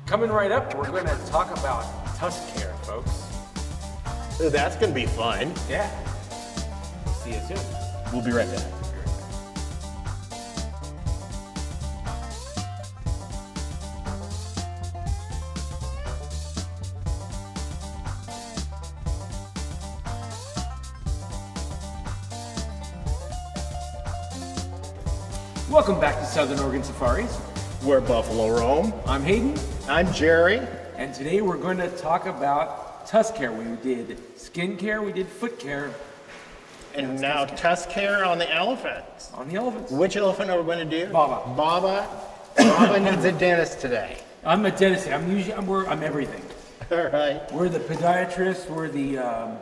Coming right up, we're going to talk about tusk care, folks. So that's going to be fun. Yeah. See you soon. We'll be right back. Welcome back to Southern Oregon Safaris. We're Buffalo Roam. I'm Hayden. I'm Jerry. And today we're going to talk about tusk care. We did skin care, we did foot care. And now tusk care on the elephants. On the elephants. Which elephant are we going to do? Baba. Baba needs a dentist today. I'm a dentist. I'm everything. All right. We're the podiatrist, we're the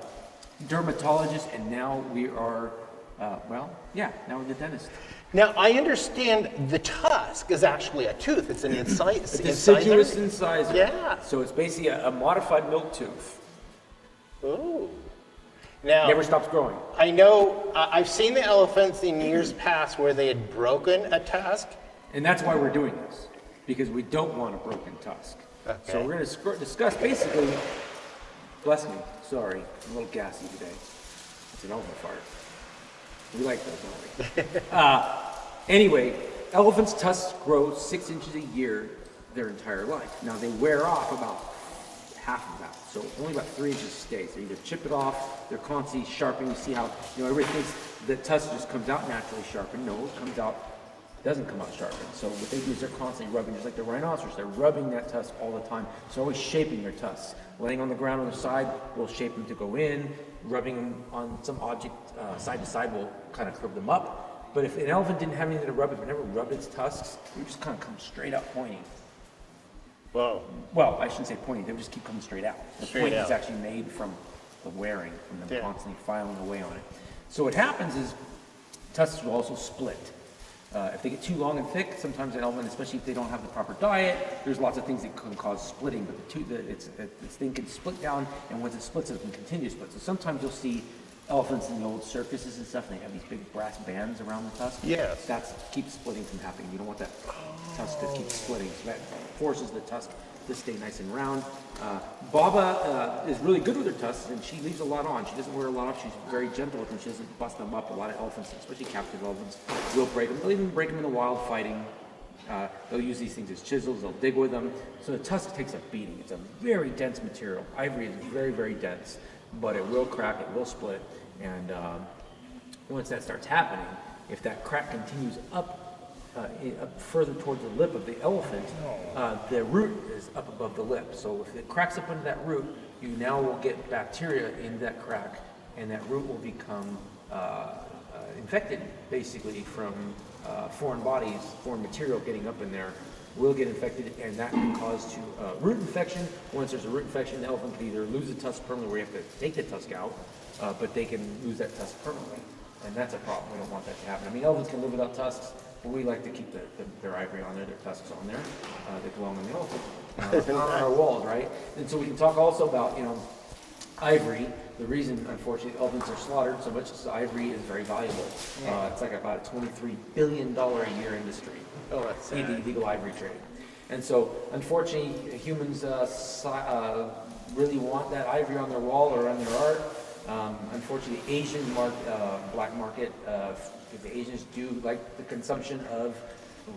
dermatologist, and now we are, now we're the dentist. Now, I understand the tusk is actually a tooth. It's an Deciduous incisor. Yeah. So it's basically a modified milk tooth. Ooh. Now, Never stops growing. I know, I've seen the elephants in years past where they had broken a tusk. And that's why we're doing this, because we don't want a broken tusk. Okay. So we're going to discuss basically, bless me, sorry, I'm a little gassy today. It's an elephant fart. We like those, don't we? Anyway, elephants' tusks grow 6 inches a year their entire life. Now they wear off about half of that, so only about 3 inches stays. They either chip it off, they're constantly sharpening. You see how, everybody thinks the tusk just comes out naturally sharpened. No, it comes out, doesn't come out sharpened. So what they do is they're constantly rubbing, just like the rhinoceros, they're rubbing that tusk all the time. So they're always shaping their tusks. Laying on the ground on the side, we'll shape them to go in. Rubbing them on some object side to side will kind of curve them up. But if an elephant didn't have anything to rub, if it never rubbed its tusks, it would just kind of come straight up pointing. Whoa. Well, I shouldn't say pointing, they would just keep coming straight out. The Straight point is out. actually made from the wearing, from them Yeah. constantly filing away on it. So what happens is tusks will also split. If they get too long and thick, sometimes an elephant, especially if they don't have the proper diet, there's lots of things that can cause splitting, but this thing can split down, and once it splits, it can continue to split. So sometimes you'll see elephants in the old circuses and stuff, and they have these big brass bands around the tusk. Yes. That keeps splitting from happening. You don't want that tusk to keep splitting, so that forces the tusk to stay nice and round. Baba is really good with her tusks, and she leaves a lot on. She doesn't wear a lot off. She's very gentle with them. She doesn't bust them up. A lot of elephants, especially captive elephants, will break them. They'll even break them in the wild fighting. They'll use these things as chisels. They'll dig with them. So the tusk takes a beating. It's a very dense material. Ivory is very, very dense, but it will crack. It will split. And once that starts happening, if that crack continues up further towards the lip of the elephant, the root is up above the lip. So if it cracks up into that root, you now will get bacteria in that crack, and that root will become infected, basically, from foreign bodies, foreign material getting up in there will get infected, and that can cause to root infection. Once there's a root infection, the elephant can either lose the tusk permanently, where you have to take the tusk out, but they can lose that tusk permanently, and that's a problem. We don't want that to happen. I mean, elephants can live without tusks, but we like to keep their ivory on there, their tusks on there. They belong on the elephant, on our walls, right? And so we can talk also about, ivory. The reason, unfortunately, elephants are slaughtered so much is ivory is very valuable. It's like about a $23 billion a year industry. Oh, that's in the illegal ivory trade. And so, unfortunately, humans really want that ivory on their wall or on their art. Unfortunately, Asian black market, the Asians do like the consumption of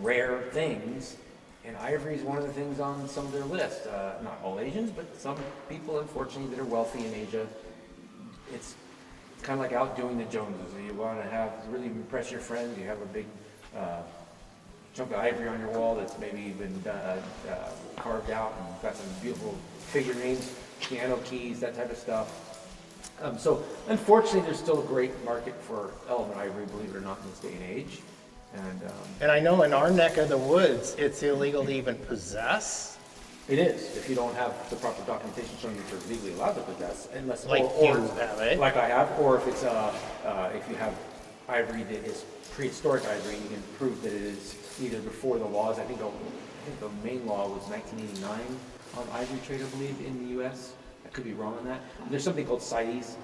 rare things, and ivory is one of the things on some of their list. Not all Asians, but some people, unfortunately, that are wealthy in Asia. It's kind of like outdoing the Joneses. You want to really impress your friends. You have a big chunk of ivory on your wall that's maybe been carved out, and got some beautiful figurines, piano keys, that type of stuff. So unfortunately, there's still a great market for elephant ivory, believe it or not, in this day and age. And I know in our neck of the woods, it's illegal to even possess. It is, if you don't have the proper documentation showing that you're legally allowed to possess, unless Like you have, eh? like I have, or if it's if you have ivory that is prehistoric ivory, you can prove that it is either before the laws. I think the main law was 1989 on ivory trade, I believe, in the U.S. could be wrong on that. There's something called CITES,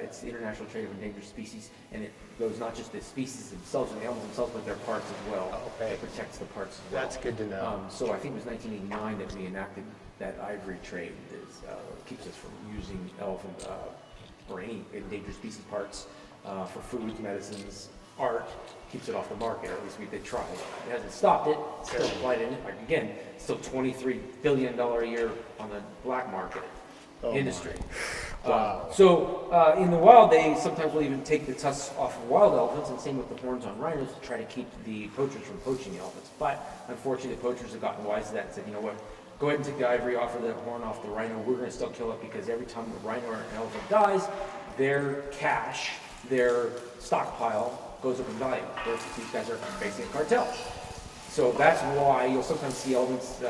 it's the International Trade of Endangered Species, and it goes not just the species themselves and the animals themselves, but their parts as well. Okay. It protects the parts as well. That's good to know. So I think it was 1989 that we enacted that ivory trade that keeps us from using elephant or any endangered species parts for foods, medicines, art, keeps it off the market, or at least they tried. It hasn't stopped it, it's still applied in it. Like again, still $23 billion a year on the black market industry. Wow. So in the wild, they sometimes will even take the tusks off of wild elephants, and same with the horns on rhinos to try to keep the poachers from poaching the elephants. But unfortunately, the poachers have gotten wise to that and said, you know what, go ahead and take the ivory off of the horn off the rhino. We're going to still kill it because every time the rhino or an elephant dies, their cache, their stockpile goes up in value. These guys are basically a cartel. So that's why you'll sometimes see elephants,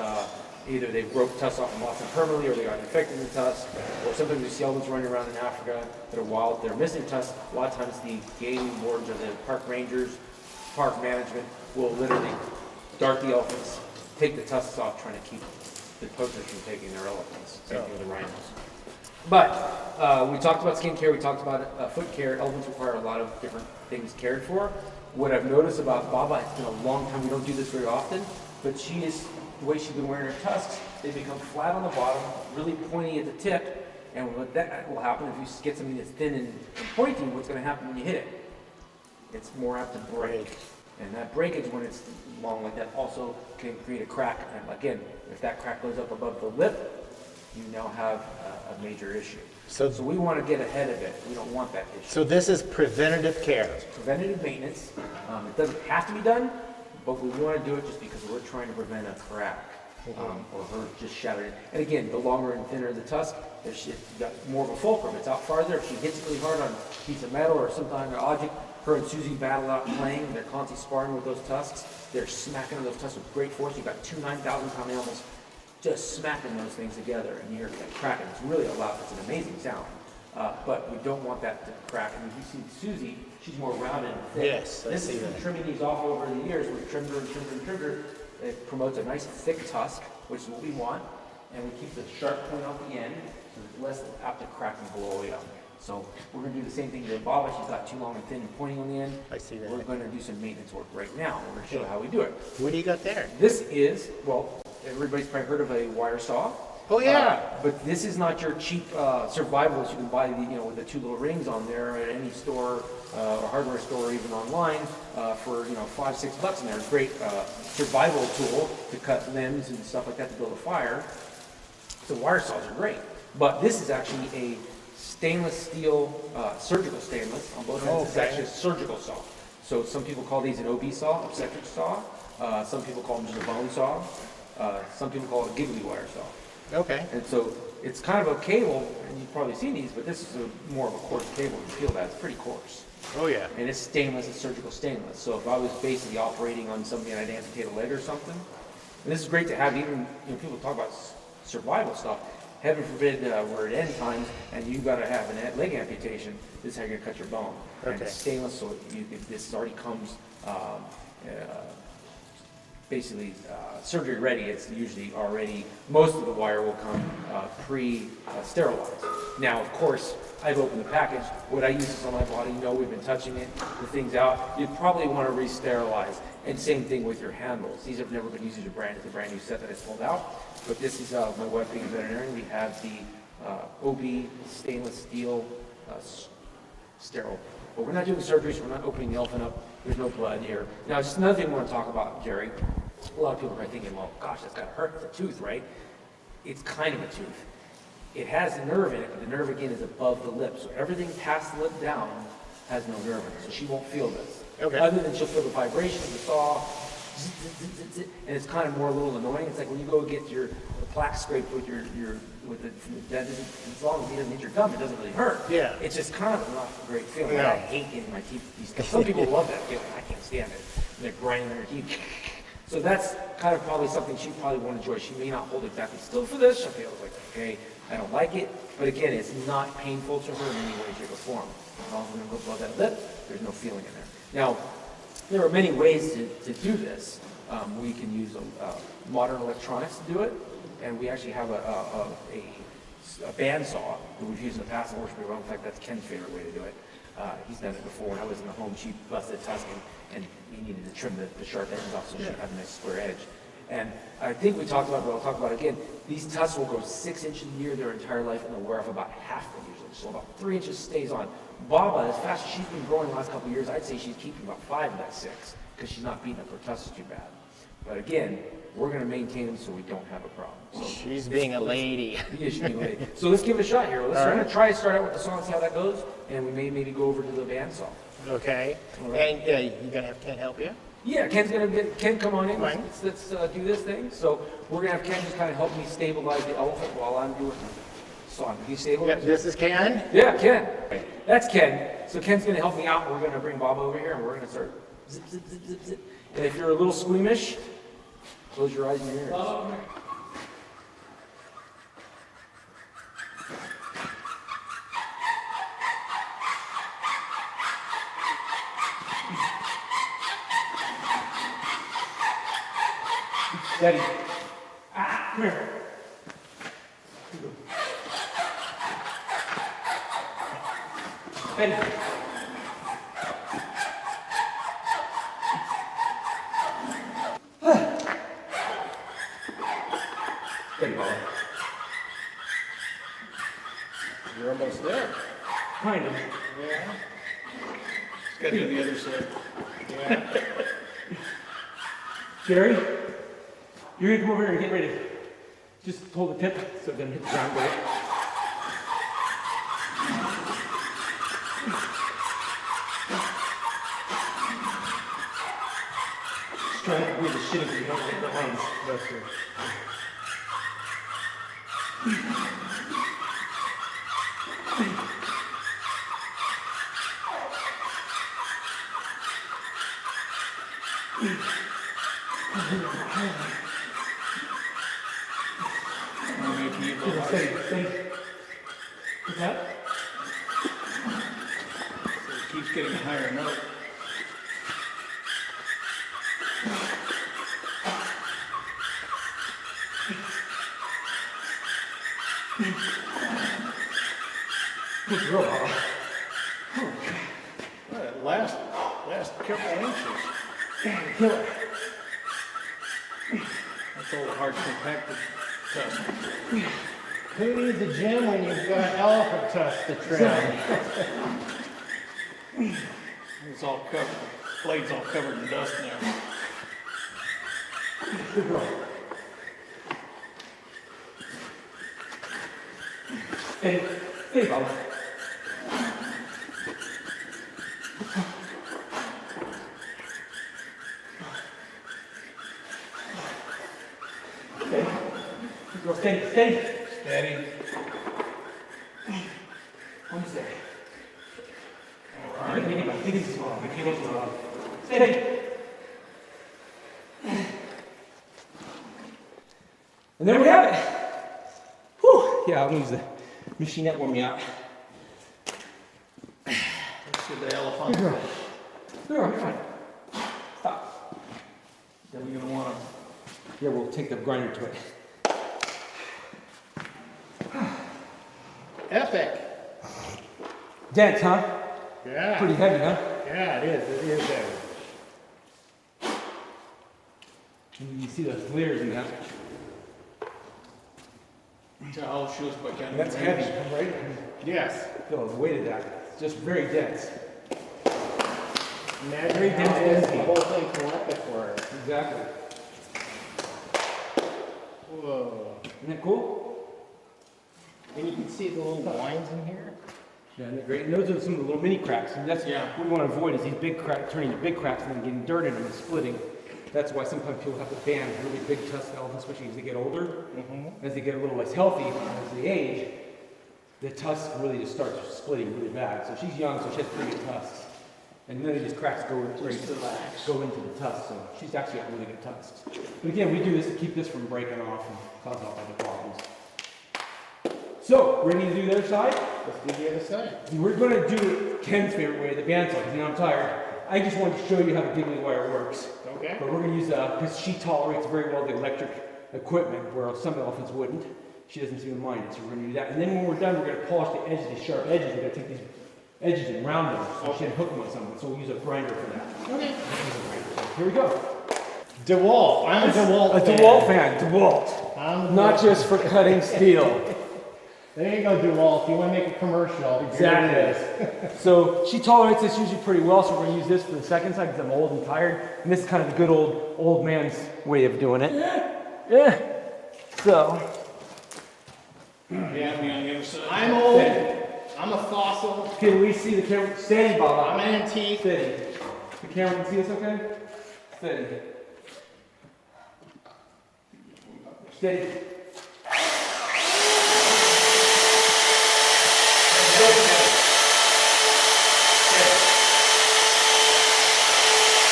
either they broke tusks off and lost them permanently, or they got infected in the tusk, or sometimes you see elephants running around in Africa that are wild, they're missing tusks. A lot of times the game wards or the park rangers, park management will literally dart the elephants, take the tusks off, trying to keep the poachers from taking their elephants. Same thing with the rhinos. But we talked about skin care, we talked about foot care. Elephants require a lot of different things cared for. What I've noticed about Baba, it's been a long time, we don't do this very often, but the way she's been wearing her tusks, they become flat on the bottom, really pointy at the tip, and what that will happen if you get something that's thin and pointy, what's going to happen when you hit it? It's more apt to break. And that breakage, when it's long like that, also can create a crack. And again, if that crack goes up above the lip, you now have a major issue. So we want to get ahead of it. We don't want that issue. So this is preventative care. Preventative maintenance. It doesn't have to be done, but we want to do it just because we're trying to prevent a crack or her just shattering. And again, the longer and thinner the tusk, if she's got more of a fulcrum, it's out farther. If she hits it really hard on a piece of metal or some kind of object, her and Susie battle out playing. They're constantly sparring with those tusks. They're smacking those tusks with great force. You've got two 9,000-pound animals just smacking those things together, and you hear that cracking. It's really loud. It's an amazing sound. But we don't want that to crack. And if you see Susie, she's more rounded and thick. Yes, I this see is that. from trimming these off over the years. We've trimmed her and trimmed her and trimmed her. It promotes a nice thick tusk, which is what we want. And we keep the sharp point off the end, so it's less apt to crack and blow away up. So we're going to do the same thing to Baba. She's got too long and thin and pointing on the end. I see that. We're going to do some maintenance work right now. We're going to show how we do it. What do you got there? This is, well, everybody's probably heard of a wire saw. Oh, yeah. But this is not your cheap survivals you can buy, with the two little rings on there at any store or hardware store or even online for, $5-6 in there. It's a great survival tool to cut limbs and stuff like that to build a fire. So wire saws are great. But this is actually a stainless steel, surgical stainless on both ends. It's actually a surgical saw. So some people call these an OB saw, obstetric saw. Some people call them just a bone saw. Some people call it a giggly wire saw. Okay. And so it's kind of a cable, and you've probably seen these, but this is more of a coarse cable. You feel that. It's pretty coarse. Oh, yeah. And it's stainless, it's surgical stainless. So if I was basically operating on somebody and I'd amputate a leg or something, and this is great to have even, people talk about survival stuff. Heaven forbid we're at end times and you've got to have a leg amputation. This is how you're going to cut your bone. Okay. And it's stainless, so this already comes basically surgery ready. It's usually already, most of the wire will come pre-sterilized. Now, of course, I've opened the package. Would I use this on my body? No, we've been touching it. The thing's out. You'd probably want to re-sterilize. And same thing with your handles. These have never been used as a brand. It's a brand new set that I pulled out. But this is my wife being a veterinarian. We have the OB stainless steel sterile. But we're not doing surgery, so we're not opening the elephant up. There's no blood here. Now, just another thing I want to talk about, Jerry. A lot of people are thinking, well, gosh, that's got to hurt. It's a tooth, right? It's kind of a tooth. It has a nerve in it, but the nerve, again, is above the lip. So everything past the lip down has no nerve in it. So she won't feel this. Okay. Other than she'll feel the vibration of the saw, and it's kind of more a little annoying. It's like when you go get your plaque scraped with from the dentist, as long as he doesn't hit your gum, it doesn't really hurt. Yeah. It's just kind of not a great feeling. No. I hate getting my teeth. Some people love that feeling. I can't stand it. They're grinding their teeth. So that's kind of probably something she probably won't enjoy. She may not hold exactly still for this. She'll feel like, okay, I don't like it. But again, it's not painful to her in any way, shape, or form. As long as we're going to go above that lip, there's no feeling in there. Now, there are many ways to do this. We can use modern electronics to do it, and we actually have a a bandsaw that we've used in the past and works pretty well. In fact, that's Ken's favorite way to do it. He's done it before. When I was in the home, she busted Tusk and he needed to trim the sharp edges off so she had a nice square edge. And I think we talked about it, but I'll talk about it again. These tusks will grow 6 inches a year their entire life, and they'll wear off about half of them usually. So about 3 inches stays on. Baba, as fast as she's been growing the last couple of years, I'd say she's keeping about 5 of that 6 because she's not beating up her tusks too bad. But again, we're going to maintain them so we don't have a problem. So She's being a lady. yeah, she's being a lady. So let's give it a shot here. We're going to try to start out with the saw and see how that goes, and we may maybe go over to the bandsaw. Okay. Right. And you're gonna have Ken help you? Yeah, Ken, come on in. Fine. Let's do this thing. So we're gonna have Ken just kind of help me stabilize the elephant while I'm doing the sawing. Can you stabilize? Yep, this is Ken. Yeah, Ken. That's Ken. So Ken's gonna help me out. We're gonna bring Bob over here and we're gonna start zip, zip, zip, zip, zip. And if you're a little squeamish, close your eyes and your ears. Steady. Ah, come here. Steady. Steady, Bob. You're almost there. Kind of. Yeah. Got to do the other side. Yeah. Jerry, you're gonna come over here and get ready to just hold the tip so it doesn't hit the ground with it. Just trying to avoid the shitting so you don't hit the arms. That's good. Steady, steady. What's that? So it keeps getting a higher note. Good girl, Bob. Well, that last couple inches. Kill it. That's all the hard compacted tusk. Who needs a gym when you've got elephant tusk to trim? It's all covered. Blade's all covered in dust now. Good girl. Steady. Steady, Bob. Steady. Good girl. Steady. Steady. Steady. Almost there. All right. Take it slow. Steady. And there we have it. Whew. Yeah, I'm gonna use the machine that warm me up. Let's see the elephant. Good girl. Good girl, you're fine. Stop. Then we're going to want to. Yeah, we'll take the grinder to it. Epic. Dense, huh? Yeah. Pretty heavy, huh? Yeah, it is. It is heavy. And you see those layers in that. I'll show us by kind of. That's heavy, right? Yes. Feel the weight of that. It's just very dense. Imagine Very how dense it is the energy. whole thing collected for her. Exactly. Whoa. Isn't that cool? And you can see the little lines in here. Yeah, isn't that great? And those are some of the little mini cracks. And that's Yeah. what we want to avoid is these big cracks turning into big cracks and then getting dirt in them and splitting. That's why sometimes people have to ban really big tusk elephants, especially as they get older. As they get a little less healthy, as they age, the tusk really just starts splitting really bad. So she's young, so she has pretty good tusks. And none of these cracks go into the tusk, so she's actually got really good tusks. But again, we do this to keep this from breaking off and cause all other problems. So, ready to do the other side? Let's do the other side. We're going to do it Ken's favorite way, the bandsaw, because now I'm tired. I just wanted to show you how the giggly wire works. Okay. But we're going to use, because she tolerates very well the electric equipment, where some elephants wouldn't. she doesn't seem to mind it, so we're gonna do that. And then when we're done, we're gonna polish the edges, these sharp edges. We're gonna take these edges and round them, so she can hook them on something. So we'll use a grinder for that. Okay. Here we go. DeWalt. I'm a DeWalt A fan. DeWalt fan, DeWalt. I'm Not just for cutting steel. There you go, DeWalt. If you want to make a commercial, Exactly. here it is. So she tolerates this usually pretty well, so we're gonna use this for the second side because I'm old and tired. And this is kind of the good old man's way of doing it. Yeah. So. Yeah, me on the other side. I'm old. I'm a fossil. Can we see the camera? Steady, Bob. I'm an antique. Steady. The camera can see us okay? Steady. Steady.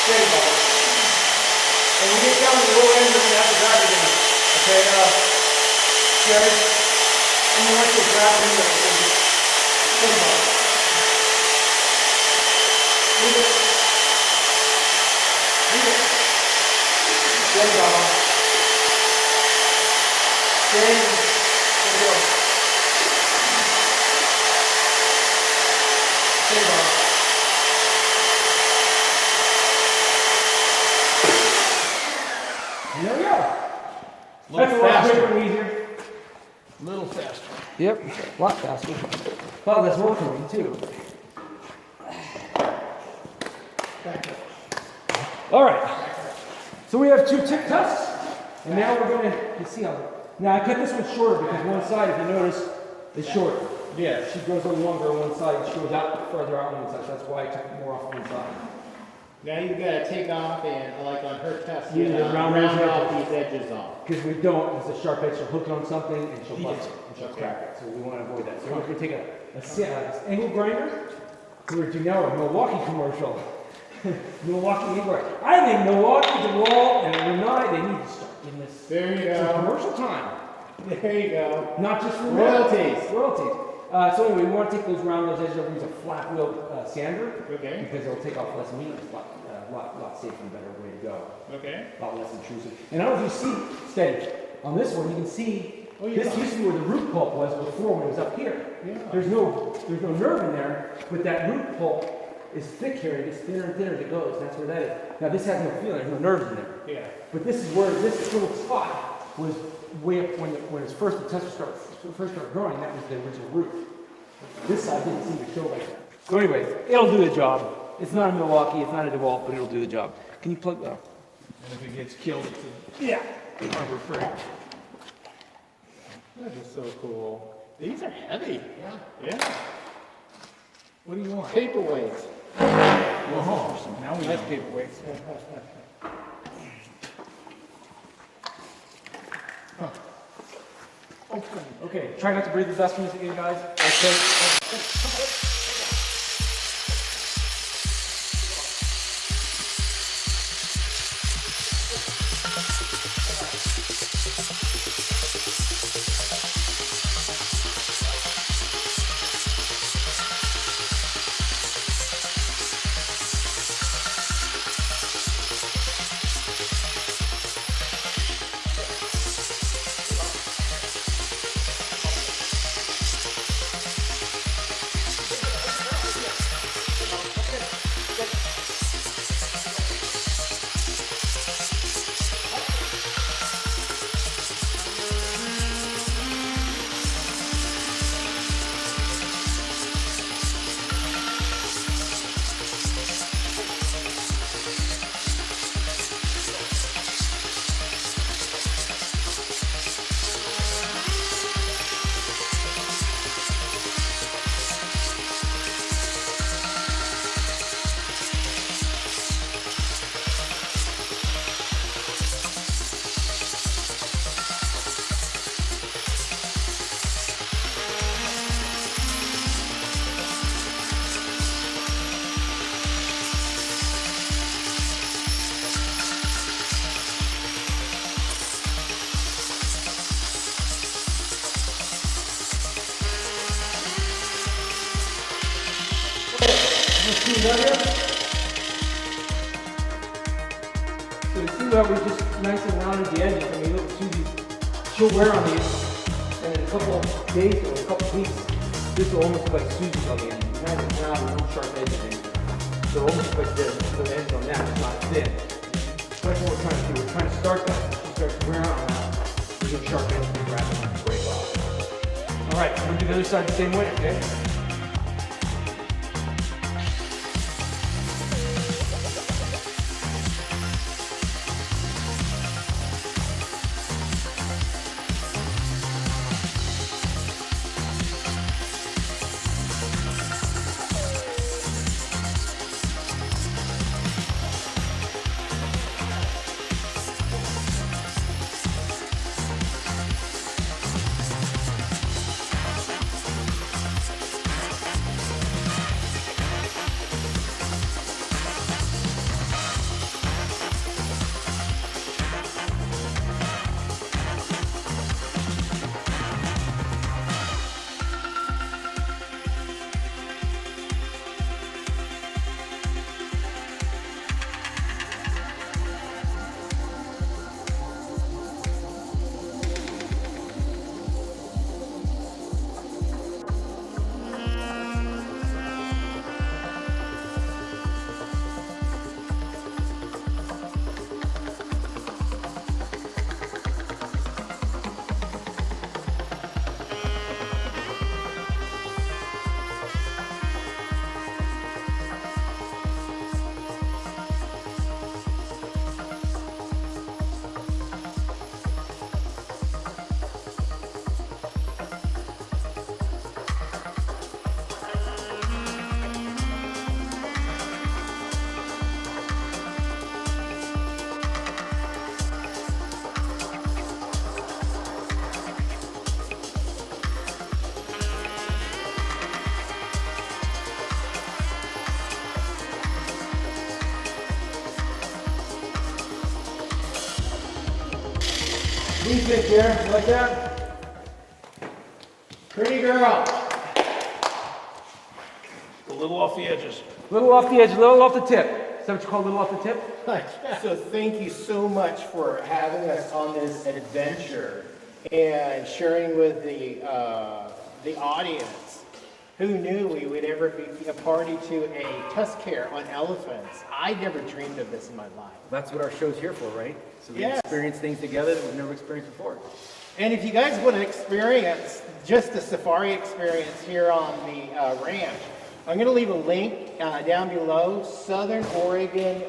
Steady, Bob. And when you get down to the lower end, you're gonna have to grab it again. Okay, Jerry? I'm gonna let you grab it in there. Steady, Bob. Leave it. Leave it. Steady, Bob. Steady. Steady, go. Steady, Bob. And there we go. That's a lot quicker and easier. A little faster. Yep, a lot faster. Wow, that's more for me too. All right. So we have two tip tusks, and now we're going to see how. Now I cut this one shorter because one side, if you notice, is shorter. Yeah. She grows a little longer on one side, she goes out further out on one side. So that's why I took more off one side. Now you've got to take off and, like on her test, Yeah, you round round those off edges. these edges off. Because we don't, it's a sharp edge, she'll hook it on something and she'll bust it, and she'll Okay. crack it. So we want to avoid that. So we're going to take a angle grinder. We're going to do now a Milwaukee commercial. Milwaukee angle grinder. I think Milwaukee, DeWalt, and Renai, they need to start giving this There you some go. commercial time. There you go. Not just for Royalties. Royalties. So anyway, we want to take those round those edges. We're going to use a flat wheel sander. Okay. Because it'll take off less meat. It's a lot safer and better way to go. Okay. A lot less intrusive. And I don't know if you see, steady, on this one you can see, this used to be where the root pulp was before when it was up here. Yeah. There's no nerve in there, but that root pulp is thick here, it gets thinner and thinner as it goes, that's where that is. Now this has no feeling, there's no nerves in there. Yeah. But this is where this little spot was way up when it's first, the test first started growing, that was the original root. This side didn't seem to show like that. So anyway, it'll do the job. It's not a Milwaukee, it's not a DeWalt, but it'll do the job. Can you plug that? And if it gets killed, it's Yeah. a Harbor Freight. That is so cool. These are heavy. Yeah. What do you want? Paperweights. Whoa, now we Nice know. paperweights. Okay, try not to breathe the dust music in, guys. Okay. So you see how we just nice and rounded the edges. I mean, look, Susie's, she'll wear on these, and a couple days or a couple weeks, this will almost look like Susie's on the end. It has a knob and no sharp edges in it. So it almost looks like this. The ends on that is not thin. That's what we're trying to do. We're trying to start that. She starts wearing on that. We get sharp ends and grab it and break off. All right, we'll do the other side the same way, okay? What do you think, Karen? You like that? Pretty girl. A little off the edges. Little off the edge, little off the tip. Is that what you call a little off the tip? So thank you so much for having us on this adventure and sharing with the audience. Who knew we would ever be a party to a tusk care on elephants? I never dreamed of this in my life. That's what our show's here for, right? So we Yes. experience things together that we've never experienced before. And if you guys want to experience just the safari experience here on the ranch, I'm going to leave a link down below. Southern Oregon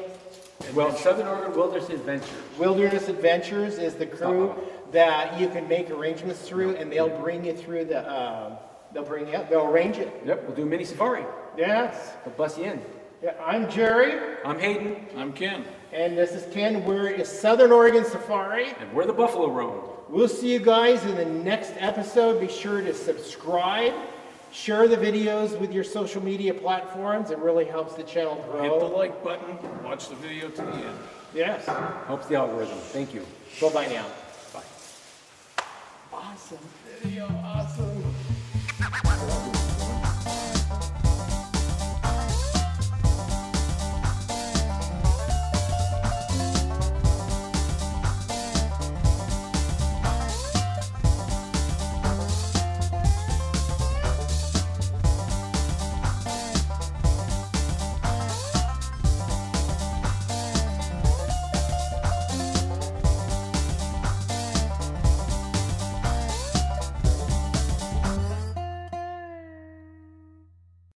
Well, Southern Oregon Wilderness Adventures. Wilderness Adventures is the crew that you can make arrangements through, and they'll bring you through the. They'll arrange it. Yep, we'll do a mini safari. Yes. We'll bus you in. Yeah, I'm Jerry, I'm Hayden, I'm Ken. and this is Ken. We're at Southern Oregon Safari. and we're the Buffalo Road. We'll see you guys in the next episode. Be sure to subscribe, share the videos with your social media platforms. It really helps the channel Hit the grow. like button, watch the video to the end. Yes. Helps the algorithm. Thank you. Bye-bye now. Bye. Awesome video, awesome.